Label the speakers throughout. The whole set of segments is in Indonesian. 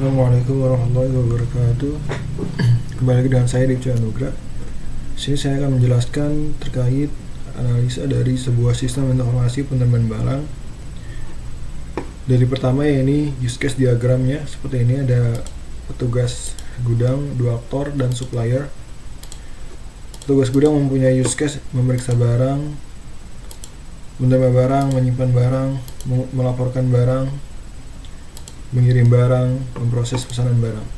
Speaker 1: Assalamualaikum warahmatullahi wabarakatuh. Kembali lagi dengan saya Dipce Anugrah. Sini saya akan menjelaskan terkait analisa dari sebuah sistem informasi penerimaan barang. Dari pertama ya, ini use case diagramnya seperti ini. Ada petugas gudang, dua aktor, dan supplier. Petugas gudang mempunyai use case memeriksa barang, menerima barang, menyimpan barang, melaporkan barang, mengirim barang, memproses pesanan barang.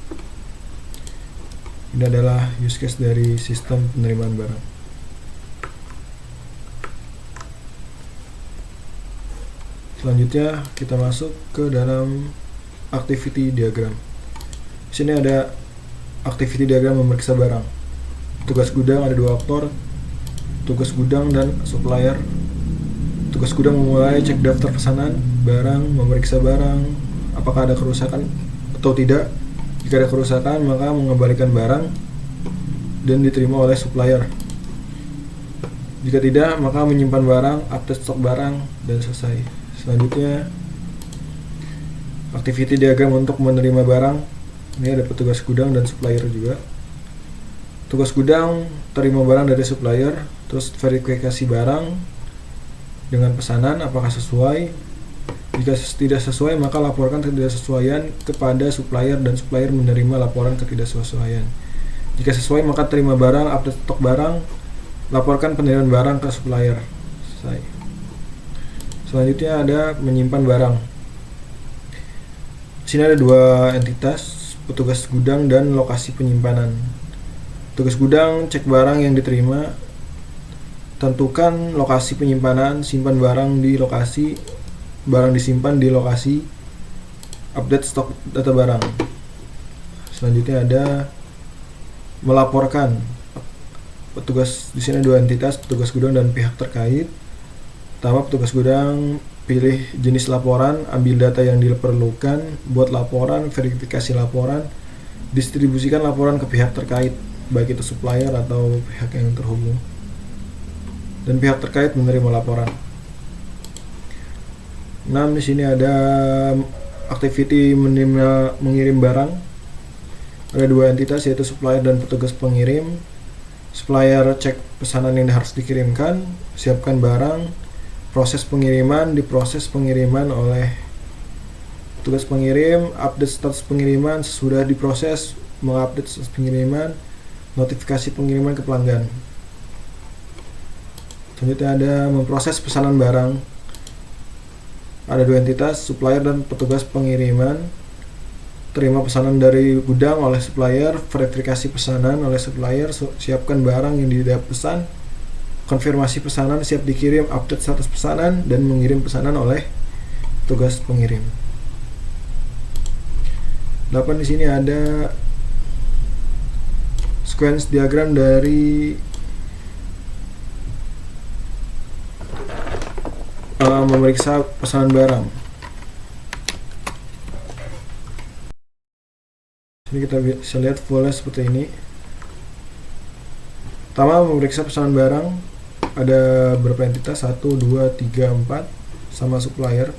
Speaker 1: Ini adalah use case dari sistem penerimaan barang. Selanjutnya kita masuk ke dalam activity diagram. Di sini ada activity diagram memeriksa barang. Tugas gudang ada dua aktor, tugas gudang dan supplier. Tugas gudang memulai cek daftar pesanan barang, memeriksa barang, apakah ada kerusakan atau tidak. Jika ada kerusakan, maka mengembalikan barang dan diterima oleh supplier. Jika tidak, maka menyimpan barang, update stok barang, dan selesai. Selanjutnya, activity diagram untuk menerima barang. Ini ada petugas gudang dan supplier juga. Tugas gudang terima barang dari supplier, terus verifikasi barang dengan pesanan apakah sesuai. Jika tidak sesuai, maka laporkan ketidaksesuaian kepada supplier dan supplier menerima laporan ketidaksesuaian. Jika sesuai, maka terima barang, update stok barang, laporkan penerimaan barang ke supplier. Selesai. Selanjutnya ada menyimpan barang. Di sini ada dua entitas, petugas gudang dan lokasi penyimpanan. Petugas gudang cek barang yang diterima, tentukan lokasi penyimpanan, simpan barang di lokasi, barang disimpan di lokasi, update stok data barang. Selanjutnya ada melaporkan. Petugas di sini dua entitas, petugas gudang dan pihak terkait. Pertama, petugas gudang pilih jenis laporan, ambil data yang diperlukan, buat laporan, verifikasi laporan, distribusikan laporan ke pihak terkait, baik itu supplier atau pihak yang terhubung. Dan pihak terkait menerima laporan. 6. Di sini ada activity mengirim barang. Ada dua entitas, yaitu supplier dan petugas pengirim. Supplier cek pesanan yang harus dikirimkan, siapkan barang, proses pengiriman, diproses pengiriman oleh petugas pengirim, update status pengiriman, sesudah diproses, mengupdate status pengiriman, notifikasi pengiriman ke pelanggan. Selanjutnya ada memproses pesanan barang. Ada dua entitas, supplier dan petugas pengiriman. Terima pesanan dari gudang oleh supplier, verifikasi pesanan oleh supplier, siapkan barang yang dipesan, konfirmasi pesanan siap dikirim, update status pesanan, dan mengirim pesanan oleh petugas pengirim. 8. Di sini ada sequence diagram dari memeriksa pesanan barang. Ini kita bisa lihat fullnya seperti ini. Pertama, memeriksa pesanan barang. Ada berapa entitas? 1, 2, 3, 4 sama supplier.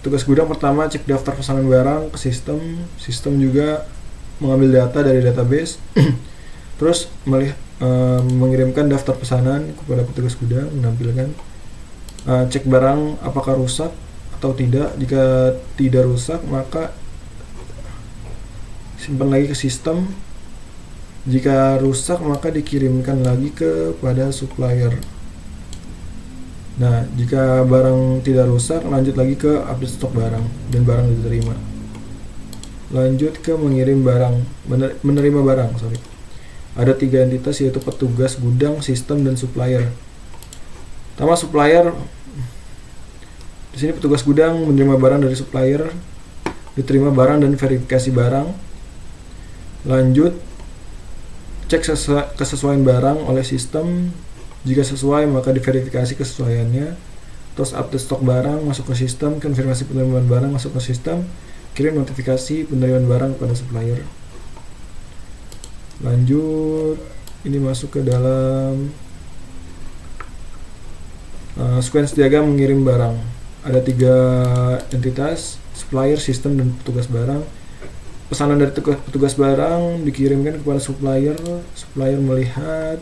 Speaker 1: Tugas gudang pertama cek daftar pesanan barang ke sistem. Sistem juga mengambil data dari database. Terus mengirimkan daftar pesanan kepada petugas gudang, menampilkan cek barang apakah rusak atau tidak. Jika tidak rusak, maka simpan lagi ke sistem. Jika rusak, maka dikirimkan lagi kepada supplier. Nah, jika barang tidak rusak, lanjut lagi ke update stok barang dan barang diterima. Lanjut ke mengirim barang, menerima barang. Ada tiga entitas, yaitu petugas gudang, sistem, dan supplier. Pertama, supplier. Di sini petugas gudang menerima barang dari supplier, diterima barang dan verifikasi barang. Lanjut, cek kesesuaian barang oleh sistem. Jika sesuai, maka diverifikasi kesesuaiannya. Terus update stok barang, masuk ke sistem, konfirmasi penerimaan barang, masuk ke sistem, kirim notifikasi penerimaan barang kepada supplier. Lanjut, ini masuk ke dalam sequence diagram mengirim barang. ada 3 entitas, supplier, sistem, dan petugas barang. Pesanan dari petugas barang dikirimkan kepada supplier. Supplier melihat,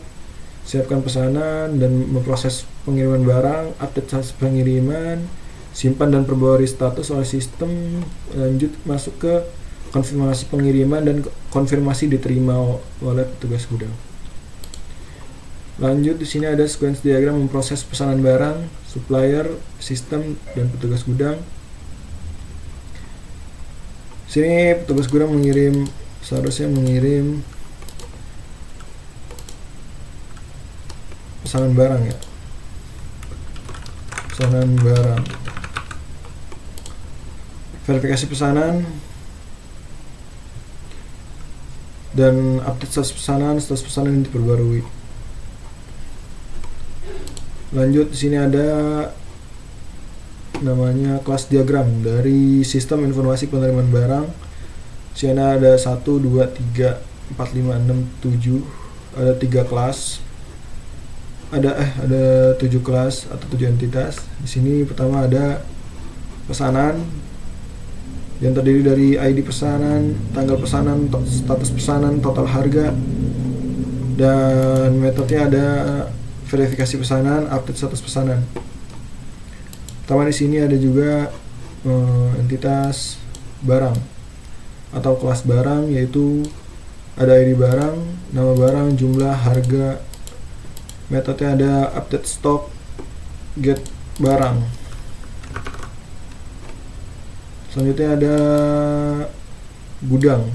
Speaker 1: siapkan pesanan, dan memproses pengiriman barang, update status pengiriman, simpan dan perbarui status oleh sistem, lanjut masuk ke konfirmasi pengiriman dan konfirmasi diterima oleh petugas gudang. Lanjut, di sini ada sequence diagram memproses pesanan barang, supplier, sistem, dan petugas gudang. Sini petugas gudang seharusnya mengirim pesanan barang ya. Pesanan barang. Verifikasi pesanan dan update status pesanan yang diperbarui. Lanjut, di sini ada namanya kelas diagram dari sistem informasi penerimaan barang. Di sini ada 1, 2, 3, 4, 5, 6, 7. Ada 3 kelas. Ada 7 kelas atau 7 entitas. Di sini pertama ada pesanan yang terdiri dari ID pesanan, tanggal pesanan, status pesanan, total harga, dan metodenya ada verifikasi pesanan, update status pesanan. Pertama di sini ada juga entitas barang atau kelas barang, yaitu ada ID barang, nama barang, jumlah, harga. Metodenya ada update stock, get barang. Selanjutnya ada gudang.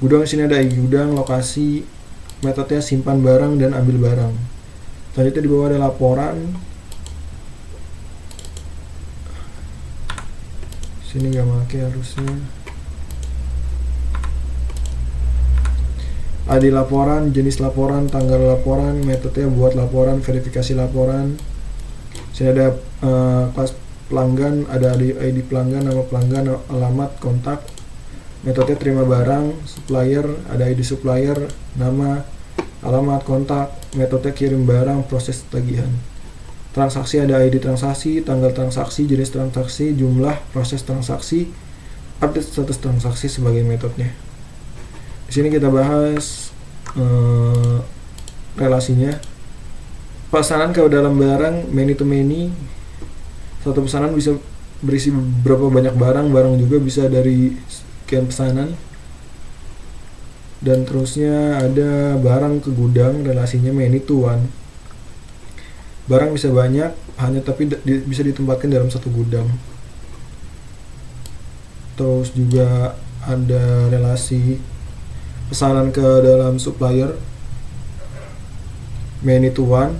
Speaker 1: Gudang di sini ada ID gudang, lokasi, metodenya simpan barang dan ambil barang. Selanjutnya di bawah ada laporan. Sini nggak pakai harusnya. Ada laporan, jenis laporan, tanggal laporan, metodenya buat laporan, verifikasi laporan. Sini ada kelas pelanggan, ada ID pelanggan, nama pelanggan, alamat, kontak. Metodenya terima barang. Supplier, ada ID supplier, nama, alamat, kontak. Metode kirim barang, proses tagihan. Transaksi ada ID transaksi, tanggal transaksi, jenis transaksi, jumlah, proses transaksi, update status transaksi sebagai metodenya. Di sini kita bahas relasinya. Pesanan ke dalam barang, many to many. Satu pesanan bisa berisi berapa banyak barang, barang juga bisa dari sekian pesanan. Dan terusnya ada barang ke gudang, relasinya many to one. Barang bisa banyak, hanya tapi bisa ditempatkan dalam satu gudang. Terus juga ada relasi pesanan ke dalam supplier, many to one.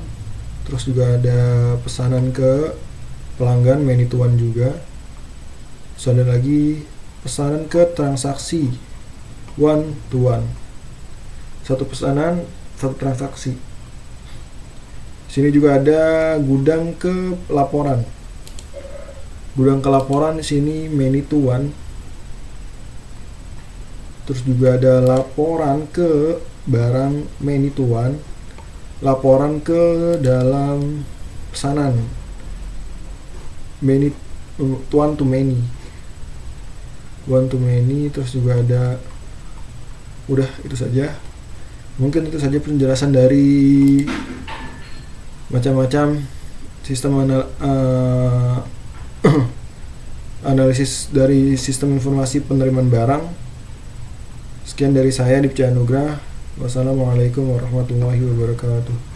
Speaker 1: Terus juga ada pesanan ke pelanggan, many to one juga. Terus ada lagi pesanan ke transaksi, one to one. Satu pesanan, satu transaksi. Sini juga ada gudang ke laporan. Gudang ke laporan di sini many to one. Terus juga ada laporan ke barang, many to one. Laporan ke dalam pesanan, many one to many. One to many. Terus juga ada, udah itu saja. Mungkin itu saja penjelasan dari macam-macam sistem analisis dari sistem informasi penerimaan barang. Sekian dari saya, Dipca Anugrah. Wassalamualaikum warahmatullahi wabarakatuh.